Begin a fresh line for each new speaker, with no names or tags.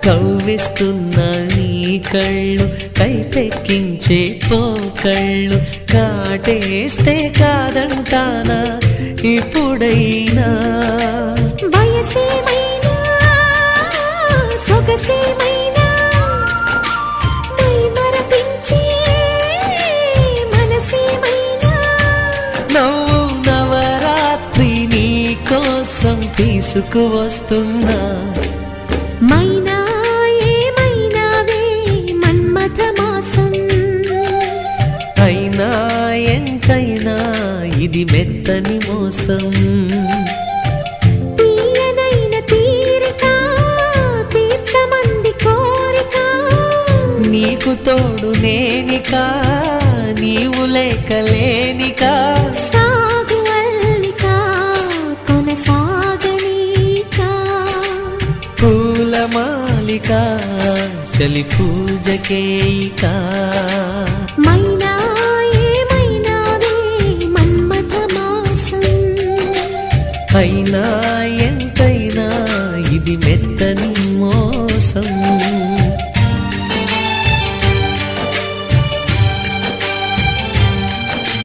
కవ్విస్తున్న నీ కళ్ళు కైపెక్కించే పోకళ్ళు కాటేస్తే కాదంటానా ఇప్పుడైనా
వయసేమైనా సొగసేమైనా మరపించే మనసేమైనా
నవ్వు నవరాత్రి నీ కోసం తీసుకువస్తున్నా
మైనా ఏమైనావే మన్మథ మాసం
అయినా ఎంతైనా ఇది మెత్తని మోసం
తీయనైన తీరిక తీర్చమంది కోరిక
నీకు తోడు నేనిక నీవు లేకలేనిక
సాగు అల్లిక కొనసాగనీక
పూల మాలిక చలి పూజకేయిక
మైనా ఏమైనావే మన్మథ మాసం
అయినా